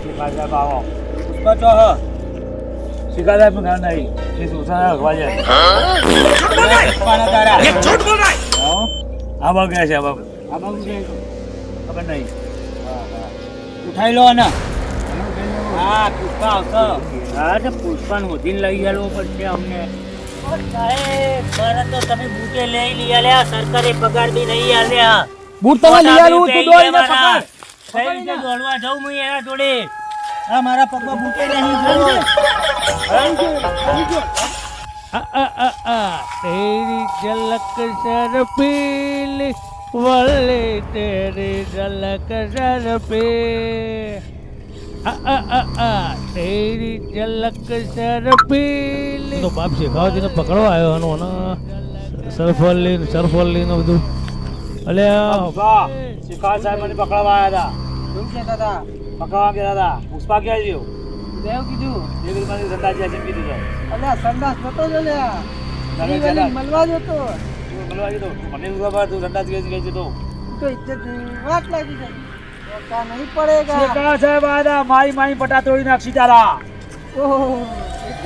શિખા સાહેબ આવો પુષ્પા ચો હ શિખા સાહેબ ઘર નહીં એ સુસાના અગવા જાય પુષ્પાના તારા ઝૂઠ બોલ રહા હે આ બગ ગયા છે બગ આ બગ છે ખબર નહીં ઉઠાઈ લો ને હા પુષ્પા આવતો હા તો પુષ્પાને હોધીને લઈ ગયેલો પડશે અમને સાહેબ મારા તો તમે બૂટે લઈ લઈ આલ્યા સરકારે પગાર બી નહીં આલ્યા બૂટ તમે લઈ આલું તું દોડીને પકડ કઈ રીતે દોડવા જાઉં હું એના જોડે આ મારા પગમાં બૂટે નહીં तेरी झलक सर पीली वले तेरी झलक सर पे तेरी झलक सर पीली તો બાપ શેખાવતીને પકડવા આવ્યો આનો સરફલી ને બધું અલ્યા શિખા સાહેબ મને પકડવા આવ્યા શું કહેતા હતા હતા પકડવા ગયા હતા પુષ્પા ક્યાં ગયો દેવ કીધું એ બધું મને સંદાજી છે કીધું છે અલ્યા સંડાસ નતો જો લ્યા ચાલે, ઈ ચાલે. વળી મળવા જતો બોલવા ગયો મને શું ખબર તું સંદાજ ગઈ છે તો તો ઇજ્જત વાત લાગી ગઈ કા નહીં પડેગા શિખા સાહેબ આવ્યા માઈ માઈ પટા તોડી નાખી તારા ઓહો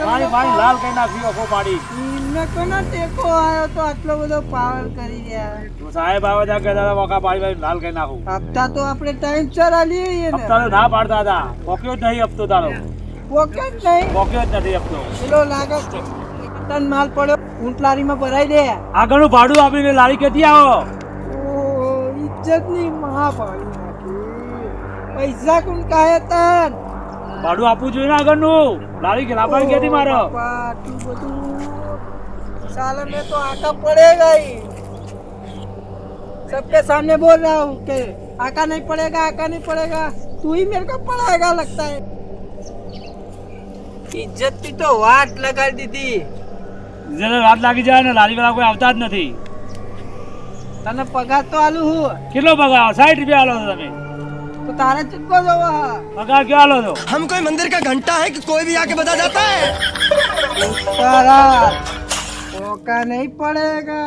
મારી માઈ લાલ કઈ નાખી ઓખો પાડી એમને કોનો ટેકો આવ્યો તો આટલો બધો પાવર કરી રહ્યા તો સાહેબ આવ્યા હતા કે દાદા મોકા પાડી પાડી લાલ કઈ નાખું હપ્તા તો આપણે ટાઈમ સર આલીએ ને હપ્તા તો ના પાડતા હતા પોક્યો જ નહીં હપ્તો તારો પોકેટ નહીં પોક્યો જ નથી હપ્તો પેલો લાગે ટન માલ પડ્યો ઊંટ લારીમાં ભરાઈ દે આગળનું ભાડું આપીને લારી કેતી આવો ઓહો ઇજ્જતની મહા પાડી નાખી પૈસા કોણ કાહે તન ભાડું આપવું જોઈએ ને આગળનું લારી કે લાભાઈ કેતી મારો બાપા, આટલું બધું साला में तो आका पड़ेगा ही सबके सामने बोल रहा हूँ कि आका नहीं पड़ेगा तू ही मेरे को पढ़ाएगा लगता है इज्जत की तो वाट लगा दीदी જેને રાત લાગી જાય ને લારી વાળા કોઈ આવતા જ નથી तने पगार तो आलू हूँ કેટલો પગાર 60 રૂપિયા આલો છો તમે तो तारा चिपको जो वहाँ પગાર ક્યાં આલો છો हम कोई मंदिर का घंटा है कि कोई भी आके बता जाता है तारा मौका नहीं पड़ेगा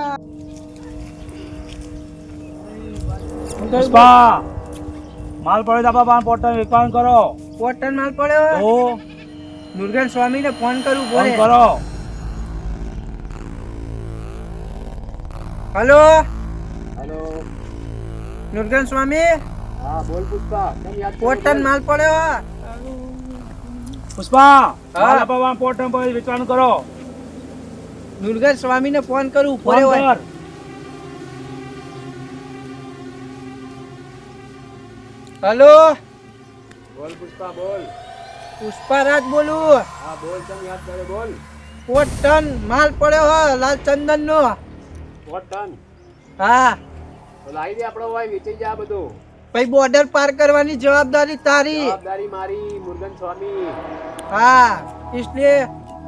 પુષ્પા માલ પડે તો આપણા પોર્ટલ વેચાણ કરો पोटन माल पड़े हो તો मुर्गन स्वामी ने फोन करूँ ફોન बोले કરો हेलो હેલો मुर्गन स्वामी હા બોલ પુષ્પા કેમ યાદ पोटन माल पड़े हो પુષ્પા માલ આપણા પોર્ટલ પર વેચાણ કરો मुर्गन स्वामी ने फोन करूँ ફોન बोले કર हेलो બોલ પુષ્પા બોલ पुष्पा राज बोलू હા બોલ કેમ યાદ કરે બોલ पोटन माल पड़े हो लाल चंदन नो પોર્ટલ हाँ તો લાવી દે આપણો ભાઈ વેચાઈ જા બધું भाई बॉर्डर पार करवानी जवाबदारी तारी જવાબદારી મારી મુર્ગન સ્વામી हाँ इसलिए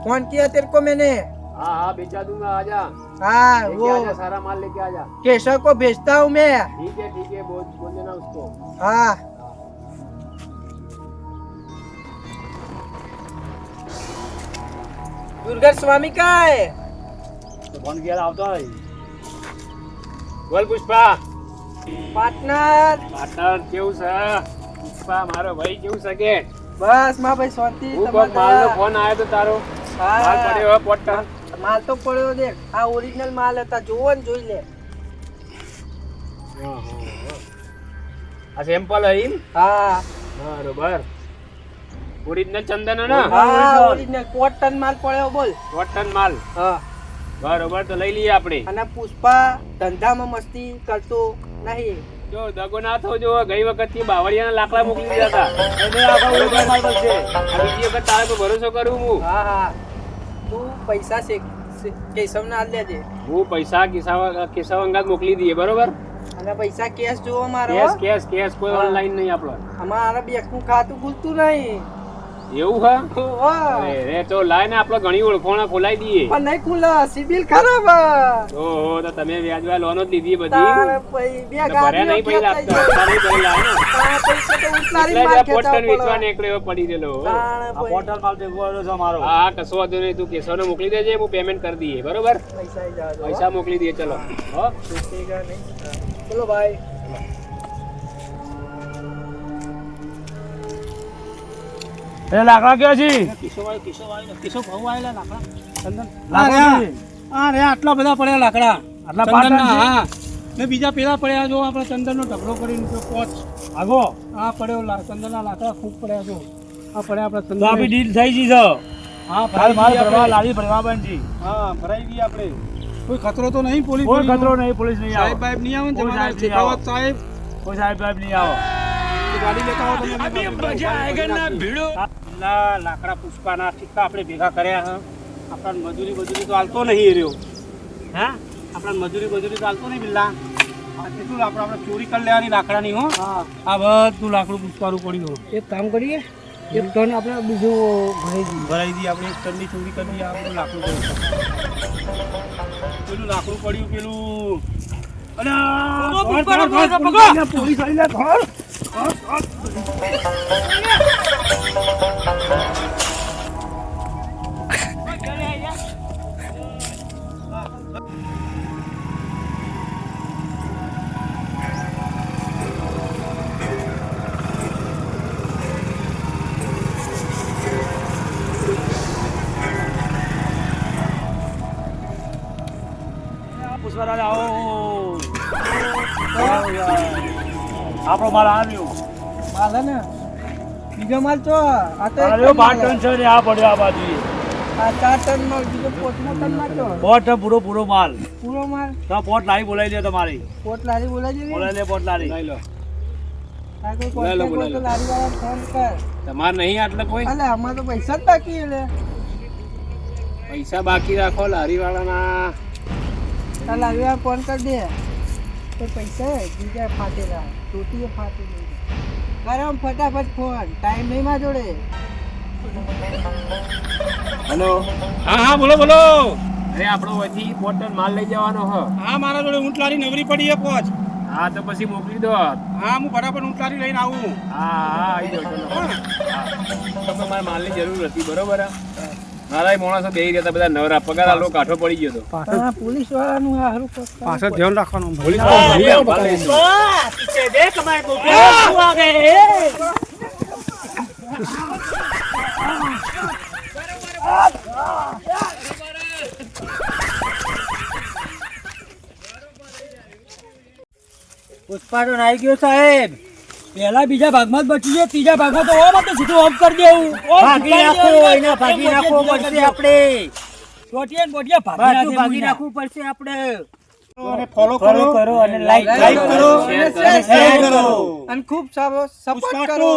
फोन किया तेरे को मैंने हाँ हाँ बेचा दूंगा आजा हाँ लेके वो आजा सारा माल लेके आजा केशव को भेजता हूँ मैं ठीक है बोल देना उसको हाँ दुर्गा स्वामी का है तो फोन किया આવતો હોય બોલ પુષ્પા पार्टनर પાર્ટનર કેવું છે પુષ્પા મારો ભાઈ કેવું છે કે बस माँ भाई शांति હું કોક માલનો ફોન આવ્યો તો તારો માલ પડ્યો હોય પોર્ટલ माल तो पड़ो देख आ ओरिजिनल माल है जोवन જોઈ લે આ સેમ્પલ હે એમ हाँ બરોબર ઓરિજિનલ ચંદન હે ને हाँ ओरिजिनल कॉटन माल પડ્યો બોલ કોટન માલ હા બરોબર તો લઈ લઈએ આપણે અને પુષ્પા ધંધામાં મસ્તી કરતો નહીં જો દગો ના થો જો ગઈ વખત થી બાવળિયાના લાકડા મોકલી દીધા હતા એને આખા ઓરિજિનલ માલ બનશે આ બીજી વખત તારા પર ભરોસો કરું હું હા હા તું પૈસા કેશવ ના લેજે હું પૈસા કેશવ અંગાત મોકલી દઈએ બરોબર અને પૈસા કેશ જોવો મારો કેશ કોઈ ઓનલાઈન નહીં આપણો અમારા બેંક નું ખાતું ખુલતું નહીં એવું હા ઓહો. રે તો લાય ને આપણે ઘણી ઓળખોણા ખોલાઈ દઈએ પણ નહીં ખુલે સિબિલ ખરાબ ઓહો તો તમે વ્યાજવા લોન જ લીધી બધી તારે પૈ બે એટલે ભર્યા નહીં પૈસા આપતા અત્યારે નહીં ભરેલા હે ને તારા પૈસા તો ઉતારી એટલે જ માર આ પોર્ટલ ખેંચાવ વેચવા પડે. નીકળ્યો પડી રહેલો તારે આ પૈ- પોર્ટલ માલ દેખવાનો છે મારો હા કશો વાંધો નહીં તું કેશવને મોકલી દેજે હું પેમેન્ટ કરી દઈએ બરોબર પૈસા આઈ જાજો, હો. પૈસા મોકલી દઈએ ચલો હો છૂટેગા નહીં. ચલો ભાઈ એ લાકડા ક્યાં છે લાકડા છે. આટલા બધા પડ્યા લાકડા આટલા ચંદનના, પાટણ છે? હા ને બીજા પેલા પડ્યા જો આપણે ચંદનનો ઢગલો કરીને જો પોચ આગો આ પડ્યો ચંદનના લાકડા ખૂબ પડ્યા જો આ પડ્યા આપણે તો આપણી ચંદન ડીલ થઈ ગઈ છે હા કાલ માલ ભરાઈ ભરવા ગઈ લારી ભરવા બનજી હા ભરાઈ ગઈ આપણે કોઈ ખતરો તો નહીં પોલીસ કોઈ ખતરો નહીં પોલીસ નહીં સાહેબ આવે બાહેબ નહીં આવે ને કોઈ તમારા સાહેબ નહીં શેખાવત આવે. સાહેબ કોઈ સાહેબ બાહેબ નહીં આવે ગાડી લેતા આવો તમે ના લાકડા પુષ્પાના ઠીકા આપણે ભેગા કર્યા હા આપણા મજૂરી તો હાલતો નહીં એ રહ્યો હા આપણા મજૂરી તો હાલતો નહીં બિલ્લા એટલું આપણે ચોરી કરી લેવાની લાકડાની હો આ બધું લાકડું પુષ્પાનું પડ્યું એક કામ કરીએ એક ટન આપણે બીજું ભરાઈ દઈએ ભરાઈ દઈએ આપણે એક ટનની ચોરી કરી દઈએ આપણું લાકડું પેલું લાકડું પડ્યું પેલું પોલીસ આવી લે ધોર. પુષ્પરાજ આવો આપણો માલ આવ્યો માલ હે ને બીજો માલ તો આ તો એક આવ્યો ટન માલ 5 ટન છે ને આ પડ્યો આ બાજુ આ 4 ટન માલ બીજો પોતનો ટન માં તો પોટ પૂરો માલ પૂરો માલ તો પોટ લાવી બોલાવી લે તમારી પોત લારી બોલાવી દેવી બોલાવી લે પોટ લારી લઈ લો આ કોઈ બોલાવી લો, કોન્ટેક્ટ હોય તો લારી વાળા ફોન કર તમારે નહીં આટલે કોઈ અલે આમાં તો પૈસા જ બાકી એટલે પૈસા બાકી રાખો લારી વાળાના આ લારી વાળા ફોન કરી દે તો પૈસા બીજા ફાટેલા તૂટીએ ફાટેલી કરે આમ ફટાફટ ફોન ટાઈમ નહીં માં જોડે હેલો હા બોલો અરે આપણો વધી બોટલ માલ લઈ જવાનો હ હા મારા જોડે ઊંટ લારી નવરી પડી છે પોચ હા તો પછી મોકલી દો હા હું ફટાફટ ઊંટ લારી લઈને આવું હા આવી જાઓ ચલો મારે માલની જરૂર હતી બરોબર મારા માણસો બેહી રહ્યા હતા બધા નવરા પગાર આલો કાઠો પડી ગયો હતો હા પોલીસ વાળાનું આ હારું કોક કામ પાછળ ધ્યાન રાખવાનું પોલીસ માલ લઈ પુષ્પાટો નાઈ ગયો સાહેબ પહેલા બીજા ભાગમાં જ બચી ગયો ત્રીજા ભાગમાં તો ઓમ તો સીધું ઓમ કરી દેવું ભાગી નાખો એના ભાગી નાખવો પડશે આપણે ચોટિયા બોટિયા ભાગી નાખવું પડશે આપણે ફોલો કરો અને લાઈક કરો અને શેર કરો અને ખૂબ સપોર્ટ કરો